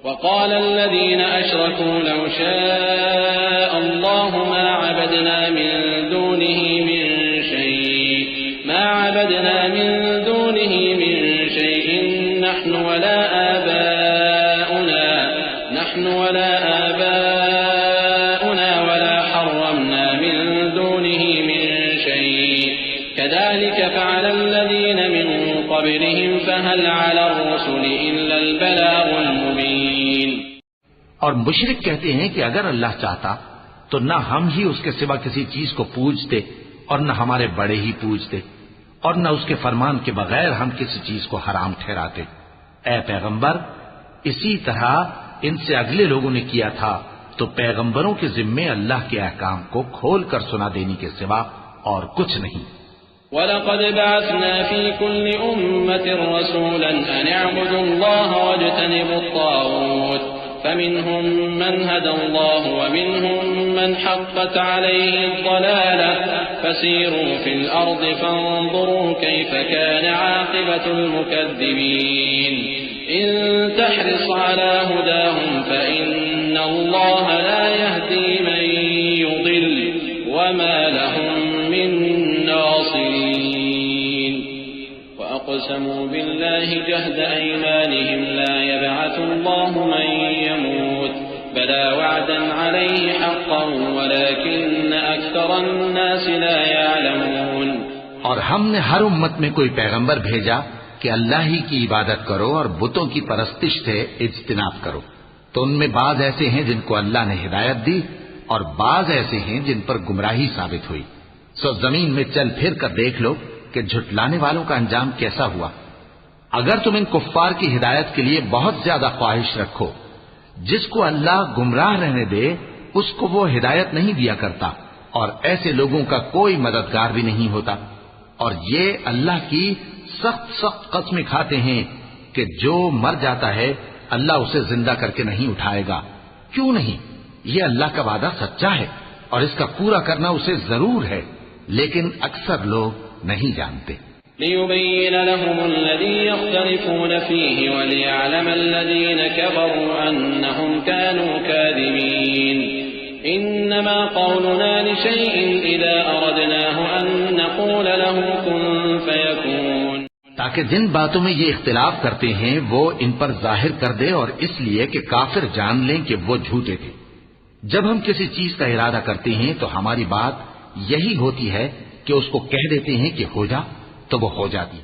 وقال الذين أشركوا لو شاء الله ما عبدنا من دونه من شيء نحن ولا آباؤنا ولا حرمنا من دونه من شيء كذلك فعل الذين من قبلهم فهل على الرسل إلا البلاغ المبين. اور مشرک کہتے ہیں کہ اگر اللہ چاہتا تو نہ ہم ہی اس کے سوا کسی چیز کو پوجتے اور نہ ہمارے بڑے ہی پوجتے اور نہ اس کے فرمان کے بغیر ہم کسی چیز کو حرام ٹھہراتے. اے پیغمبر اسی طرح ان سے اگلے لوگوں نے کیا تھا تو پیغمبروں کے ذمے اللہ کے احکام کو کھول کر سنا دینے کے سوا اور کچھ نہیں. وَلَقَدْ بَعَثْنَا فِي كُلِّ أُمَّةٍ رَسُولًا أَنِ اعْبُدُوا اللَّهَ وَاجْتَنِبُوا الطَّاغُوتَ فَمِنْهُمْ مَنْ هَدَى اللَّهُ وَمِنْهُمْ مَنْ حَقَّتْ عَلَيْهِ الضَّلَالَةُ فَسِيرُوا فِي الْأَرْضِ فَانظُرُوا كَيْفَ كَانَ عَاقِبَةُ الْمُكَذِّبِينَ. إِن تَحْرِصْ عَلَى هُدَاهُمْ فَإِنَّ اللَّهَ لَا يَهْدِي مَن يُضِلُّ وَمَا لَهُم مِّن نَّاصِرِينَ. وَأَقْسَمُوا بِاللَّهِ جَهْدَ أَيْمَانِهِمْ لَا يَبْعَثُ اللَّهُ مَن يَمُوتُ بَلَىٰ وَعْدًا عَلَيْهِ حَقًّا وَلَٰكِنَّ أَكْثَرَ النَّاسِ لَا يَعْلَمُونَ. اور ہم نے ہر امت میں کوئی پیغمبر بھیجا کہ اللہ ہی کی عبادت کرو اور بتوں کی پرستش سے اجتناب کرو. تو ان میں بعض ایسے ہیں جن کو اللہ نے ہدایت دی اور بعض ایسے ہیں جن پر گمراہی ثابت ہوئی. سو زمین میں چل پھر کر دیکھ لو کہ جھٹلانے والوں کا انجام کیسا ہوا. اگر تم ان کفار کی ہدایت کے لیے بہت زیادہ خواہش رکھو، جس کو اللہ گمراہ رہنے دے اس کو وہ ہدایت نہیں دیا کرتا اور ایسے لوگوں کا کوئی مددگار بھی نہیں ہوتا. اور یہ اللہ کی سخت قسمیں کھاتے ہیں کہ جو مر جاتا ہے اللہ اسے زندہ کر کے نہیں اٹھائے گا. کیوں نہیں؟ یہ اللہ کا وعدہ سچا ہے اور اس کا پورا کرنا اسے ضرور ہے، لیکن اکثر لوگ نہیں جانتے. لِيُبَيِّنَ لَهُمُ الَّذِي يَخْتَلِفُونَ فِيهِ وَلِيَعْلَمَ الَّذِينَ كَفَرُوا أَنَّهُمْ كَانُوا كَاذِبِينَ. إِنَّمَا قَوْلُنَا لِشَيْءٍ إِذَا أَرَدْنَاهُ أَن نَّقُولَ لَهُ كُن فَيَكُونُ. تاکہ جن باتوں میں یہ اختلاف کرتے ہیں وہ ان پر ظاہر کر دے، اور اس لیے کہ کافر جان لیں کہ وہ جھوٹے تھے. جب ہم کسی چیز کا ارادہ کرتے ہیں تو ہماری بات یہی ہوتی ہے کہ اس کو کہہ دیتے ہیں کہ ہو جا تو وہ ہو جاتی ہے.